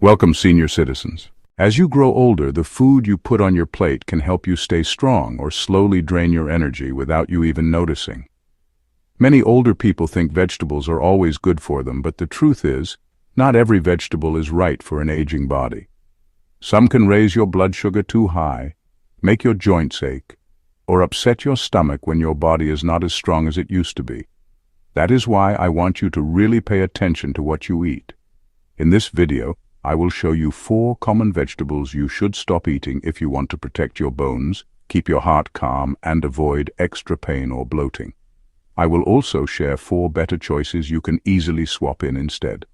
Welcome, senior citizens. As you grow older, the food you put on your plate can help you stay strong or slowly drain your energy without you even noticing. Many older people think vegetables are always good for them, but the truth is, not every vegetable is right for an aging body. Some can raise your blood sugar too high, make your joints ache, or upset your stomach when your body is not as strong as it used to be. That is why I want you to really pay attention to what you eat. In this video, I will show you 4 common vegetables you should stop eating if you want to protect your bones, keep your heart calm, and avoid extra pain or bloating. I will also share 4 better choices you can easily swap in instead.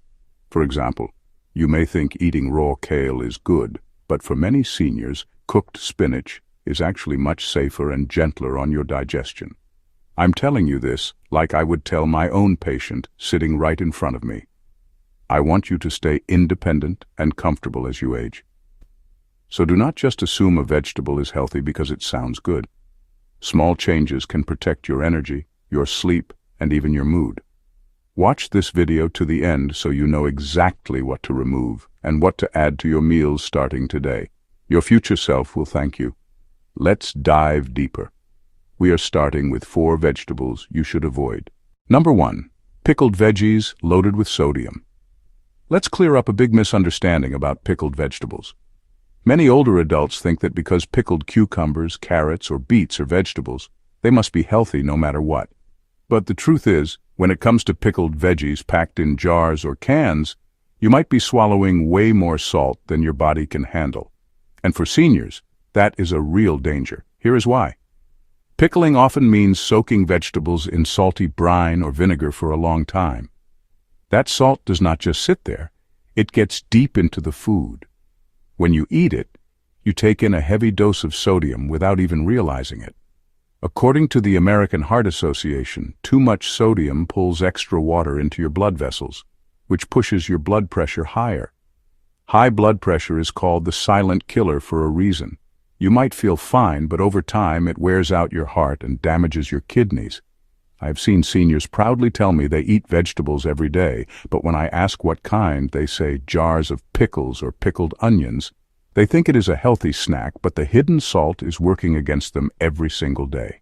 For example, you may think eating raw kale is good, but for many seniors, cooked spinach is actually much safer and gentler on your digestion. I'm telling you this like I would tell my own patient sitting right in front of me. I want you to stay independent and comfortable as you age. So do not just assume a vegetable is healthy because it sounds good. Small changes can protect your energy, your sleep, and even your mood. Watch this video to the end so you know exactly what to remove and what to add to your meals starting today. Your future self will thank you. Let's dive deeper. We are starting with 4 vegetables you should avoid. Number 1. Pickled veggies loaded with sodium. Let's clear up a big misunderstanding about pickled vegetables. Many older adults think that because pickled cucumbers, carrots, or beets are vegetables, they must be healthy no matter what. But the truth is, when it comes to pickled veggies packed in jars or cans, you might be swallowing way more salt than your body can handle. And for seniors, that is a real danger. Here is why. Pickling often means soaking vegetables in salty brine or vinegar for a long time. That salt does not just sit there, it gets deep into the food. When you eat it, you take in a heavy dose of sodium without even realizing it. According to the American Heart Association, too much sodium pulls extra water into your blood vessels, which pushes your blood pressure higher. High blood pressure is called the silent killer for a reason. You might feel fine, but over time it wears out your heart and damages your kidneys. I've seen seniors proudly tell me they eat vegetables every day, but when I ask what kind, they say jars of pickles or pickled onions. They think it is a healthy snack, but the hidden salt is working against them every single day.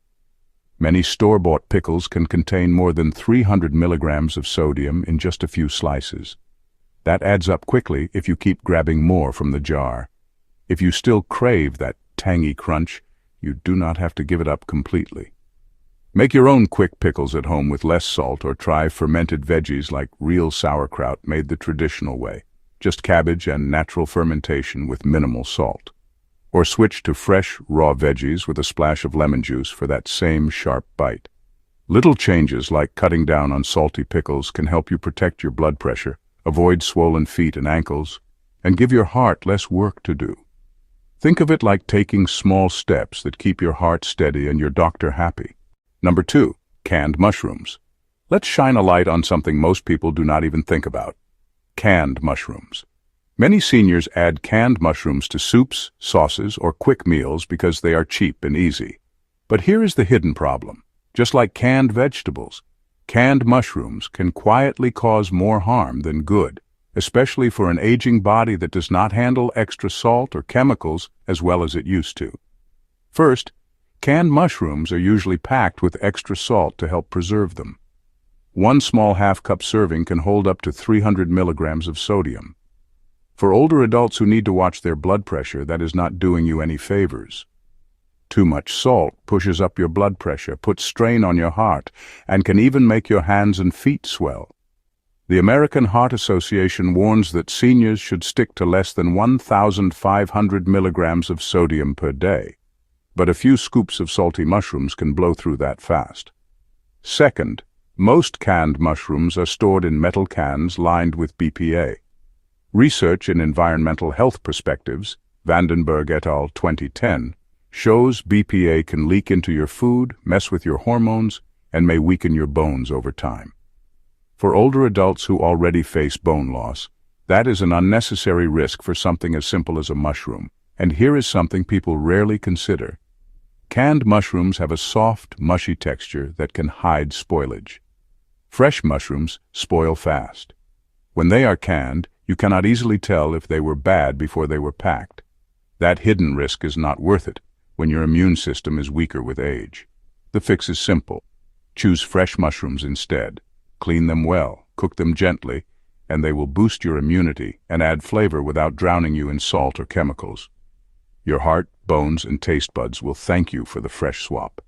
Many store-bought pickles can contain more than 300 milligrams of sodium in just a few slices. That adds up quickly if you keep grabbing more from the jar. If you still crave that tangy crunch, you do not have to give it up completely. Make your own quick pickles at home with less salt, or try fermented veggies like real sauerkraut made the traditional way, just cabbage and natural fermentation with minimal salt. Or switch to fresh, raw veggies with a splash of lemon juice for that same sharp bite. Little changes like cutting down on salty pickles can help you protect your blood pressure, avoid swollen feet and ankles, and give your heart less work to do. Think of it like taking small steps that keep your heart steady and your doctor happy. Number 2. Canned mushrooms. Let's shine a light on something most people do not even think about. Canned mushrooms. Many seniors add canned mushrooms to soups, sauces, or quick meals because they are cheap and easy. But here is the hidden problem. Just like canned vegetables, canned mushrooms can quietly cause more harm than good, especially for an aging body that does not handle extra salt or chemicals as well as it used to. First, canned mushrooms are usually packed with extra salt to help preserve them. One small half-cup serving can hold up to 300 milligrams of sodium. For older adults who need to watch their blood pressure, that is not doing you any favors. Too much salt pushes up your blood pressure, puts strain on your heart, and can even make your hands and feet swell. The American Heart Association warns that seniors should stick to less than 1,500 milligrams of sodium per day. But a few scoops of salty mushrooms can blow through that fast. Second, most canned mushrooms are stored in metal cans lined with BPA. Research in Environmental Health Perspectives, Vandenberg et al. 2010, shows BPA can leak into your food, mess with your hormones, and may weaken your bones over time. For older adults who already face bone loss, that is an unnecessary risk for something as simple as a mushroom. And here is something people rarely consider. Canned mushrooms have a soft, mushy texture that can hide spoilage. Fresh mushrooms spoil fast. When they are canned, You cannot easily tell if they were bad before they were packed. That hidden risk is not worth it when your immune system is weaker with age. The fix is simple. Choose fresh mushrooms instead. Clean them well, cook them gently, and they will boost your immunity and add flavor without drowning you in salt or chemicals. Your heart, bones, and taste buds will thank you for the fresh swap.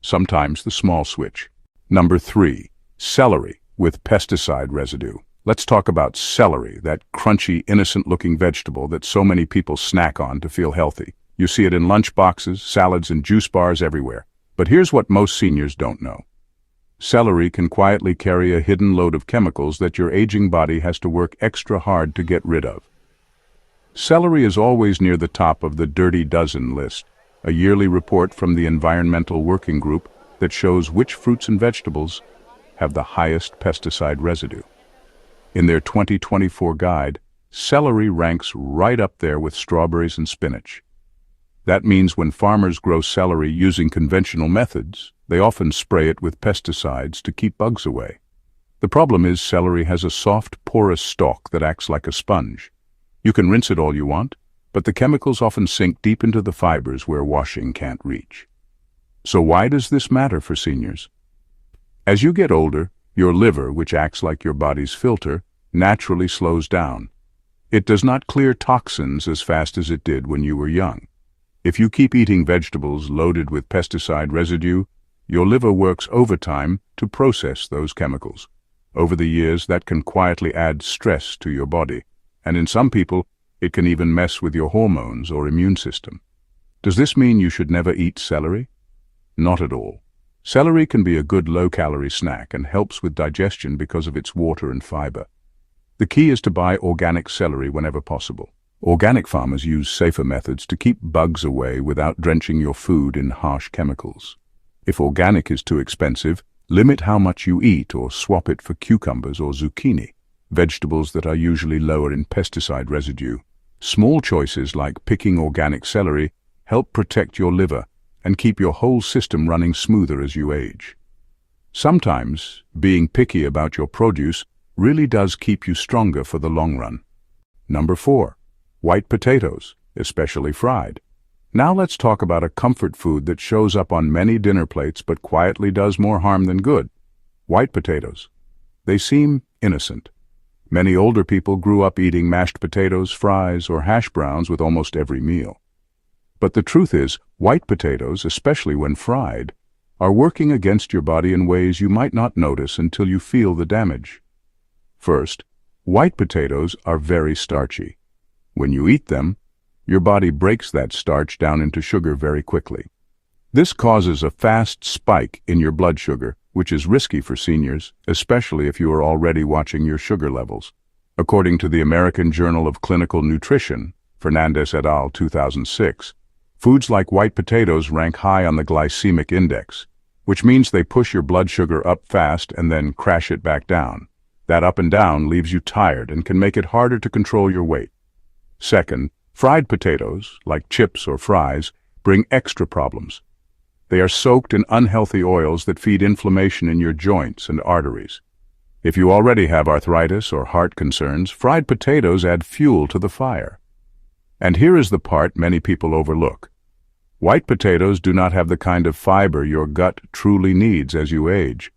Sometimes the small switch. Number 3. Celery with pesticide residue. Let's talk about celery, that crunchy, innocent-looking vegetable that so many people snack on to feel healthy. You see it in lunch boxes, salads, and juice bars everywhere. But here's what most seniors don't know. Celery can quietly carry a hidden load of chemicals that your aging body has to work extra hard to get rid of. Celery is always near the top of the Dirty Dozen list, a yearly report from the Environmental Working Group that shows which fruits and vegetables have the highest pesticide residue. In their 2024 guide, celery ranks right up there with strawberries and spinach. That means when farmers grow celery using conventional methods, they often spray it with pesticides to keep bugs away. The problem is celery has a soft, porous stalk that acts like a sponge. You can rinse it all you want, but the chemicals often sink deep into the fibers where washing can't reach. So why does this matter for seniors? As you get older, your liver, which acts like your body's filter, naturally slows down. It does not clear toxins as fast as it did when you were young. If you keep eating vegetables loaded with pesticide residue, your liver works overtime to process those chemicals. Over the years, that can quietly add stress to your body, and in some people, it can even mess with your hormones or immune system. Does this mean you should never eat celery? Not at all. Celery can be a good low-calorie snack and helps with digestion because of its water and fiber. The key is to buy organic celery whenever possible. Organic farmers use safer methods to keep bugs away without drenching your food in harsh chemicals. If organic is too expensive, limit how much you eat or swap it for cucumbers or zucchini, vegetables that are usually lower in pesticide residue. Small choices like picking organic celery help protect your liver and keep your whole system running smoother as you age. Sometimes, being picky about your produce really does keep you stronger for the long run. Number 4. White potatoes, especially fried. Now let's talk about a comfort food that shows up on many dinner plates but quietly does more harm than good. White potatoes. They seem innocent. Many older people grew up eating mashed potatoes, fries, or hash browns with almost every meal. But the truth is, white potatoes, especially when fried, are working against your body in ways you might not notice until you feel the damage. First, white potatoes are very starchy. When you eat them, your body breaks that starch down into sugar very quickly. This causes a fast spike in your blood sugar, which is risky for seniors, especially if you are already watching your sugar levels. According to the American Journal of Clinical Nutrition, Fernandez et al. 2006, foods like white potatoes rank high on the glycemic index, which means they push your blood sugar up fast and then crash it back down. That up and down leaves you tired and can make it harder to control your weight. Second, fried potatoes, like chips or fries, bring extra problems. They are soaked in unhealthy oils that feed inflammation in your joints and arteries. If you already have arthritis or heart concerns, fried potatoes add fuel to the fire. And here is the part many people overlook. White potatoes do not have the kind of fiber your gut truly needs as you age.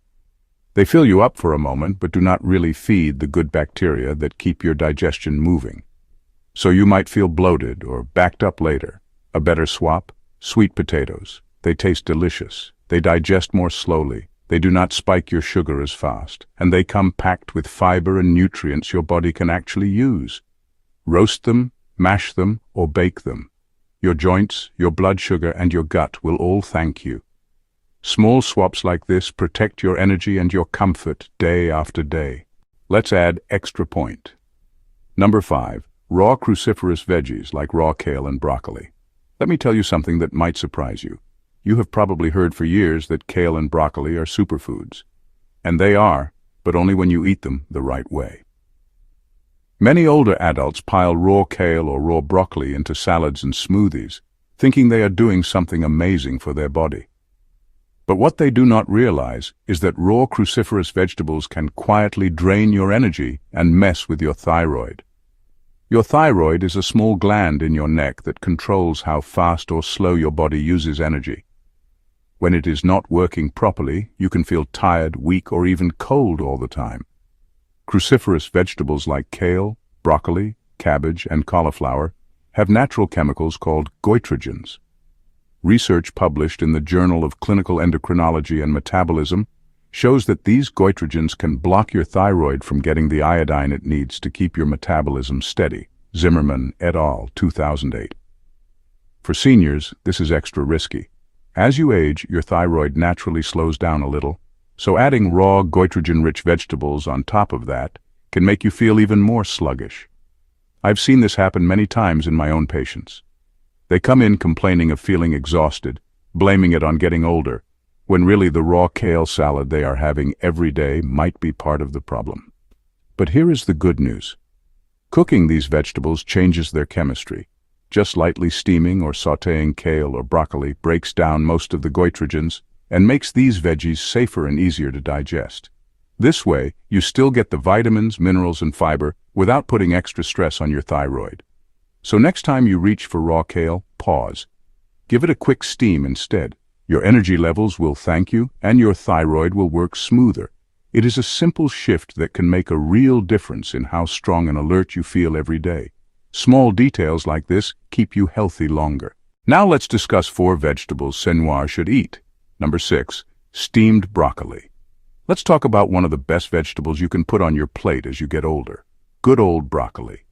They fill you up for a moment, but do not really feed the good bacteria that keep your digestion moving. So you might feel bloated or backed up later. A better swap? Sweet potatoes. They taste delicious. They digest more slowly. They do not spike your sugar as fast. And they come packed with fiber and nutrients your body can actually use. Roast them, mash them, or bake them. Your joints, your blood sugar, and your gut will all thank you. Small swaps like this protect your energy and your comfort day after day. Let's add extra point. Number 5. Raw cruciferous veggies like raw kale and broccoli. Let me tell you something that might surprise you. You have probably heard for years that kale and broccoli are superfoods. And they are, but only when you eat them the right way. Many older adults pile raw kale or raw broccoli into salads and smoothies, thinking they are doing something amazing for their body. But what they do not realize is that raw cruciferous vegetables can quietly drain your energy and mess with your thyroid. Your thyroid is a small gland in your neck that controls how fast or slow your body uses energy. When it is not working properly, you can feel tired, weak, or even cold all the time. Cruciferous vegetables like kale, broccoli, cabbage, and cauliflower have natural chemicals called goitrogens. Research published in the Journal of Clinical Endocrinology and Metabolism shows that these goitrogens can block your thyroid from getting the iodine it needs to keep your metabolism steady. Zimmerman et al., 2008. For seniors, this is extra risky. As you age, your thyroid naturally slows down a little, so adding raw, goitrogen-rich vegetables on top of that can make you feel even more sluggish. I've seen this happen many times in my own patients. They come in complaining of feeling exhausted, blaming it on getting older, when really the raw kale salad they are having every day might be part of the problem. But here is the good news. Cooking these vegetables changes their chemistry. Just lightly steaming or sautéing kale or broccoli breaks down most of the goitrogens and makes these veggies safer and easier to digest. This way, you still get the vitamins, minerals, and fiber without putting extra stress on your thyroid. So next time you reach for raw kale, pause. Give it a quick steam instead. Your energy levels will thank you, and your thyroid will work smoother. It is a simple shift that can make a real difference in how strong and alert you feel every day. Small details like this keep you healthy longer. Now let's discuss 4 vegetables seniors should eat. Number 6, steamed broccoli. Let's talk about one of the best vegetables you can put on your plate as you get older. Good old broccoli.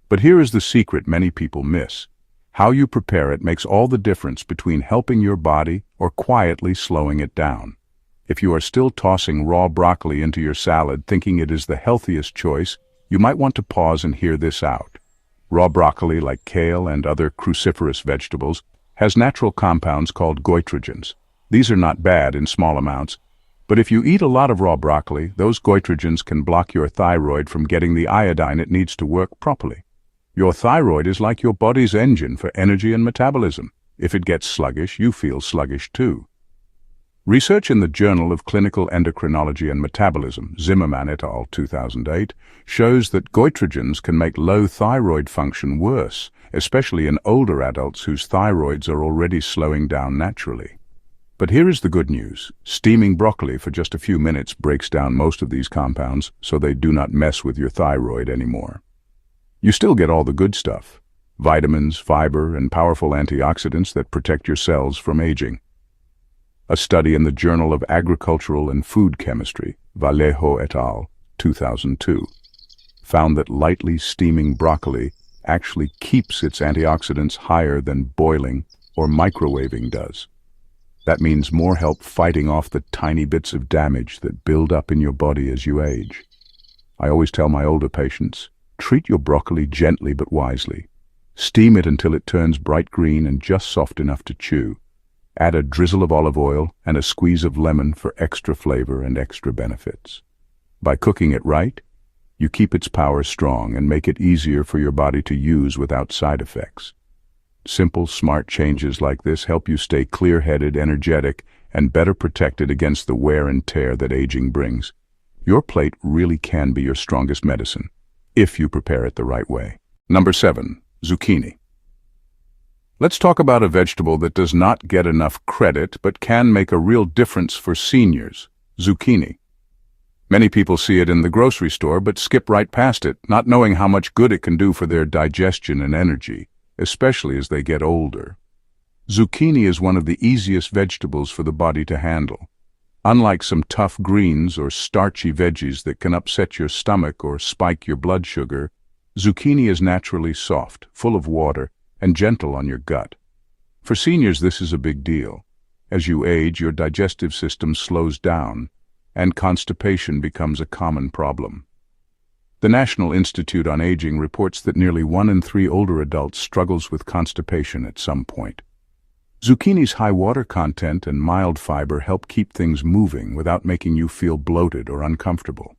But here is the secret many people miss. How you prepare it makes all the difference between helping your body or quietly slowing it down. If you are still tossing raw broccoli into your salad thinking it is the healthiest choice, you might want to pause and hear this out. Raw broccoli, like kale and other cruciferous vegetables, has natural compounds called goitrogens. These are not bad in small amounts, but if you eat a lot of raw broccoli, those goitrogens can block your thyroid from getting the iodine it needs to work properly. Your thyroid is like your body's engine for energy and metabolism. If it gets sluggish, you feel sluggish too. Research in the Journal of Clinical Endocrinology and Metabolism, Zimmerman et al., 2008, shows that goitrogens can make low thyroid function worse, especially in older adults whose thyroids are already slowing down naturally. But here is the good news. Steaming broccoli for just a few minutes breaks down most of these compounds, so they do not mess with your thyroid anymore. You still get all the good stuff: vitamins, fiber, and powerful antioxidants that protect your cells from aging. A study in the Journal of Agricultural and Food Chemistry, Vallejo et al., 2002, found that lightly steaming broccoli actually keeps its antioxidants higher than boiling or microwaving does. That means more help fighting off the tiny bits of damage that build up in your body as you age. I always tell my older patients, treat your broccoli gently but wisely. Steam it until it turns bright green and just soft enough to chew. Add a drizzle of olive oil and a squeeze of lemon for extra flavor and extra benefits. By cooking it right, you keep its power strong and make it easier for your body to use without side effects. Simple, smart changes like this help you stay clear-headed, energetic, and better protected against the wear and tear that aging brings. Your plate really can be your strongest medicine, if you prepare it the right way. Number 7, zucchini. Let's talk about a vegetable that does not get enough credit but can make a real difference for seniors: zucchini. Many people see it in the grocery store but skip right past it, not knowing how much good it can do for their digestion and energy, especially as they get older. Zucchini is one of the easiest vegetables for the body to handle. Unlike some tough greens or starchy veggies that can upset your stomach or spike your blood sugar, zucchini is naturally soft, full of water, and gentle on your gut. For seniors, this is a big deal. As you age, your digestive system slows down, and constipation becomes a common problem. The National Institute on Aging reports that nearly 1 in 3 older adults struggles with constipation at some point. Zucchini's high water content and mild fiber help keep things moving without making you feel bloated or uncomfortable.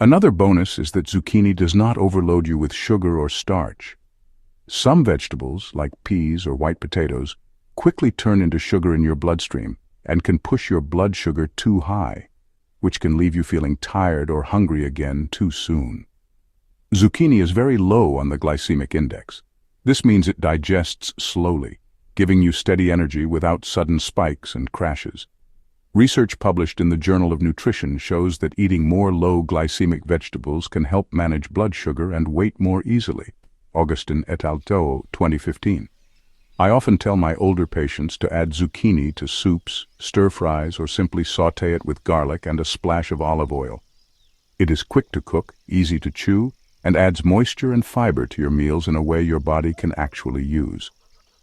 Another bonus is that zucchini does not overload you with sugar or starch. Some vegetables, like peas or white potatoes, quickly turn into sugar in your bloodstream, and can push your blood sugar too high, which can leave you feeling tired or hungry again too soon. Zucchini is very low on the glycemic index. This means it digests slowly, giving you steady energy without sudden spikes and crashes. Research published in the Journal of Nutrition shows that eating more low glycemic vegetables can help manage blood sugar and weight more easily. Augustin et al. 2015. I often tell my older patients to add zucchini to soups, stir-fries, or simply sauté it with garlic and a splash of olive oil. It is quick to cook, easy to chew, and adds moisture and fiber to your meals in a way your body can actually use.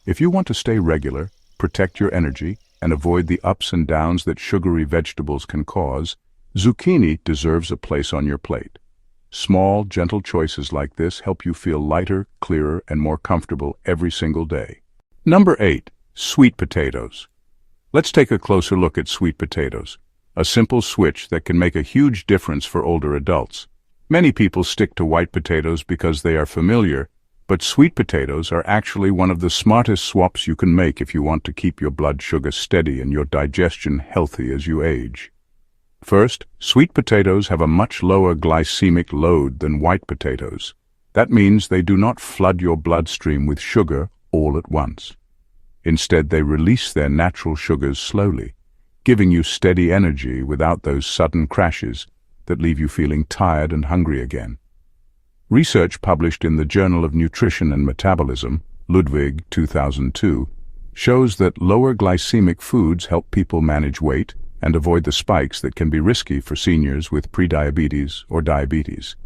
If you want to stay regular, protect your energy, and avoid the ups and downs that sugary vegetables can cause, zucchini deserves a place on your plate. Small, gentle choices like this help you feel lighter, clearer, and more comfortable every single day. Number 8. Sweet potatoes. Let's take a closer look at sweet potatoes, a simple switch that can make a huge difference for older adults. Many people stick to white potatoes because they are familiar, but sweet potatoes are actually one of the smartest swaps you can make if you want to keep your blood sugar steady and your digestion healthy as you age. First, sweet potatoes have a much lower glycemic load than white potatoes. That means they do not flood your bloodstream with sugar all at once. Instead, they release their natural sugars slowly, giving you steady energy without those sudden crashes that leave you feeling tired and hungry again. Research published in the Journal of Nutrition and Metabolism, Ludwig 2002, shows that lower glycemic foods help people manage weight and avoid the spikes that can be risky for seniors with prediabetes or diabetes.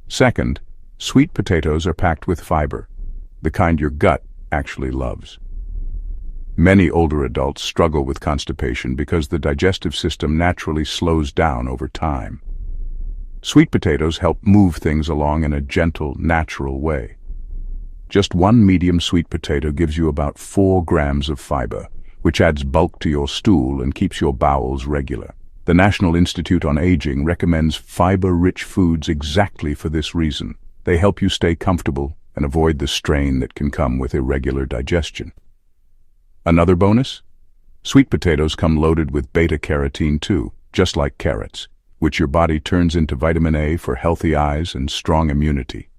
Second, sweet potatoes are packed with fiber, the kind your gut actually loves. Many older adults struggle with constipation because the digestive system naturally slows down over time. Sweet potatoes help move things along in a gentle, natural way. Just one medium sweet potato gives you about 4 grams of fiber, which adds bulk to your stool and keeps your bowels regular. The National Institute on Aging recommends fiber-rich foods exactly for this reason. They help you stay comfortable and avoid the strain that can come with irregular digestion. Another bonus? Sweet potatoes come loaded with beta-carotene too, just like carrots, which your body turns into vitamin A for healthy eyes and strong immunity.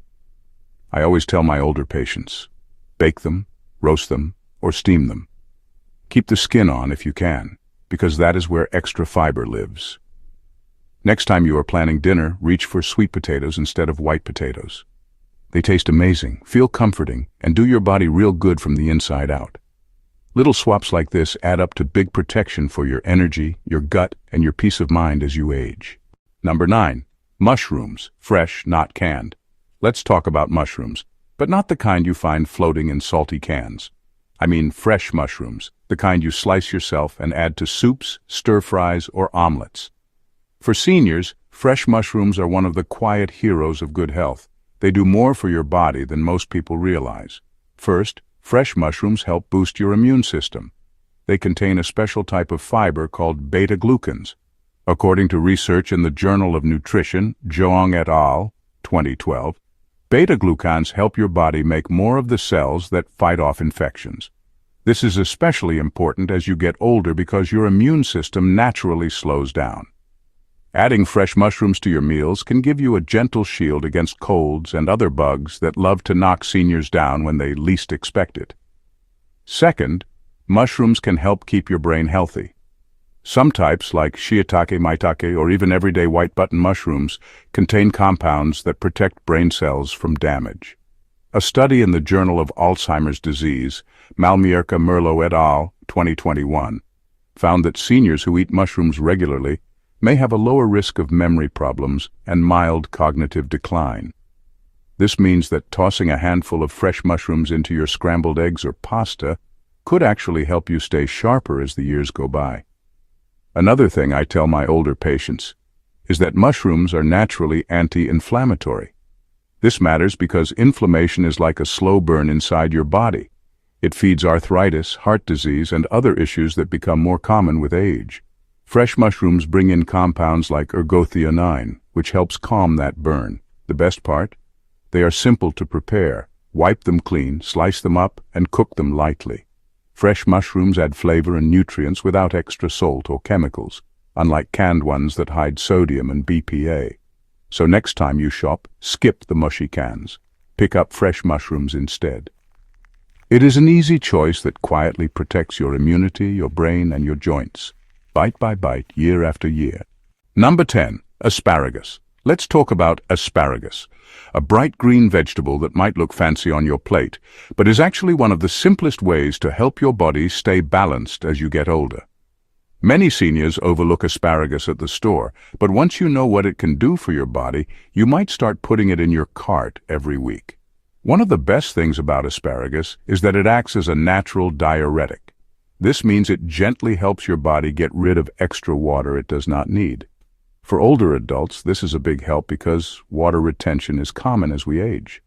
I always tell my older patients, bake them, roast them, or steam them. Keep the skin on if you can, because that is where extra fiber lives. Next time you are planning dinner, reach for sweet potatoes instead of white potatoes. They taste amazing, feel comforting, and do your body real good from the inside out. Little swaps like this add up to big protection for your energy, your gut, and your peace of mind as you age. Number 9. Mushrooms, fresh, not canned. Let's talk about mushrooms, but not the kind you find floating in salty cans. I mean fresh mushrooms, the kind you slice yourself and add to soups, stir-fries, or omelets. For seniors, fresh mushrooms are one of the quiet heroes of good health. They do more for your body than most people realize. First, fresh mushrooms help boost your immune system. They contain a special type of fiber called beta-glucans. According to research in the Journal of Nutrition, Zhang et al., 2012, beta-glucans help your body make more of the cells that fight off infections. This is especially important as you get older because your immune system naturally slows down. Adding fresh mushrooms to your meals can give you a gentle shield against colds and other bugs that love to knock seniors down when they least expect it. Second, mushrooms can help keep your brain healthy. Some types, like shiitake, maitake, or even everyday white button mushrooms, contain compounds that protect brain cells from damage. A study in the Journal of Alzheimer's Disease, Malmierka Merlo et al., 2021, found that seniors who eat mushrooms regularly may have a lower risk of memory problems and mild cognitive decline. This means that tossing a handful of fresh mushrooms into your scrambled eggs or pasta could actually help you stay sharper as the years go by. Another thing I tell my older patients is that mushrooms are naturally anti-inflammatory. This matters because inflammation is like a slow burn inside your body. It feeds arthritis, heart disease, and other issues that become more common with age. Fresh mushrooms bring in compounds like ergothioneine, which helps calm that burn. The best part? They are simple to prepare. Wipe them clean, slice them up, and cook them lightly. Fresh mushrooms add flavor and nutrients without extra salt or chemicals, unlike canned ones that hide sodium and BPA. So next time you shop, skip the mushy cans. Pick up fresh mushrooms instead. It is an easy choice that quietly protects your immunity, your brain, and your joints, bite by bite, year after year. Number 10. Asparagus. Let's talk about asparagus, a bright green vegetable that might look fancy on your plate, but is actually one of the simplest ways to help your body stay balanced as you get older. Many seniors overlook asparagus at the store, but once you know what it can do for your body, you might start putting it in your cart every week. One of the best things about asparagus is that it acts as a natural diuretic. This means it gently helps your body get rid of extra water it does not need. For older adults, this is a big help because water retention is common as we age.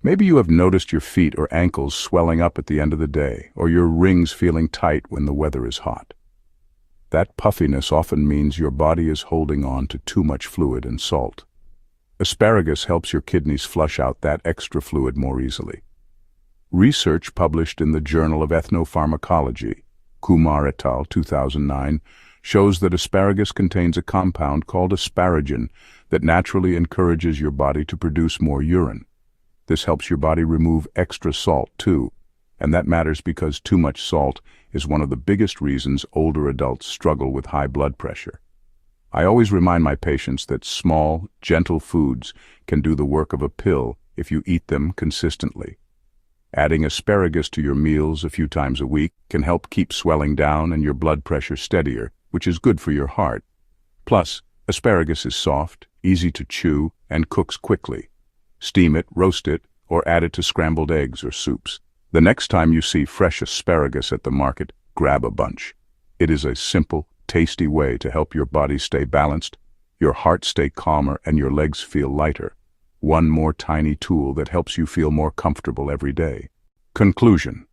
Maybe you have noticed your feet or ankles swelling up at the end of the day, or your rings feeling tight when the weather is hot. That puffiness often means your body is holding on to too much fluid and salt. Asparagus helps your kidneys flush out that extra fluid more easily. Research published in the Journal of Ethnopharmacology, Kumar et al., 2009, shows that asparagus contains a compound called asparagine that naturally encourages your body to produce more urine. This helps your body remove extra salt too, and that matters because too much salt is one of the biggest reasons older adults struggle with high blood pressure. I always remind my patients that small, gentle foods can do the work of a pill if you eat them consistently. Adding asparagus to your meals a few times a week can help keep swelling down and your blood pressure steadier, which is good for your heart. Plus, asparagus is soft, easy to chew, and cooks quickly. Steam it, roast it, or add it to scrambled eggs or soups. The next time you see fresh asparagus at the market, grab a bunch. It is a simple, tasty way to help your body stay balanced, your heart stay calmer, and your legs feel lighter. One more tiny tool that helps you feel more comfortable every day. Conclusion.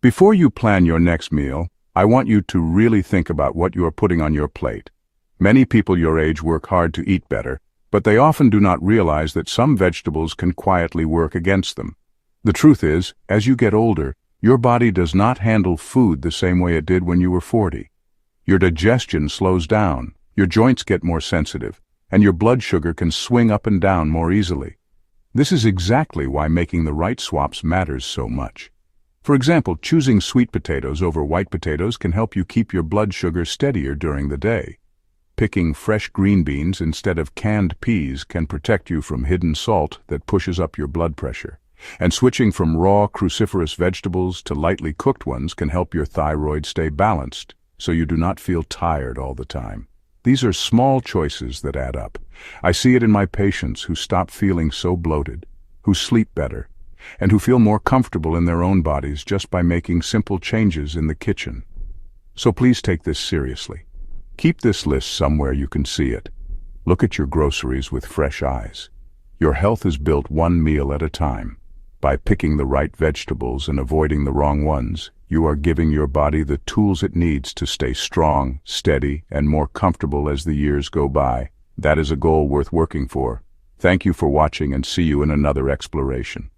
Before you plan your next meal, I want you to really think about what you are putting on your plate. Many people your age work hard to eat better, but they often do not realize that some vegetables can quietly work against them. The truth is, as you get older, your body does not handle food the same way it did when you were 40. Your digestion slows down, your joints get more sensitive, and your blood sugar can swing up and down more easily. This is exactly why making the right swaps matters so much. For example, choosing sweet potatoes over white potatoes can help you keep your blood sugar steadier during the day. Picking fresh green beans instead of canned peas can protect you from hidden salt that pushes up your blood pressure. And switching from raw, cruciferous vegetables to lightly cooked ones can help your thyroid stay balanced, so you do not feel tired all the time. These are small choices that add up. I see it in my patients who stop feeling so bloated, who sleep better, and who feel more comfortable in their own bodies just by making simple changes in the kitchen. So please take this seriously. Keep this list somewhere you can see it. Look at your groceries with fresh eyes. Your health is built one meal at a time. By picking the right vegetables and avoiding the wrong ones, you are giving your body the tools it needs to stay strong, steady, and more comfortable as the years go by. That is a goal worth working for. Thank you for watching and see you in another exploration.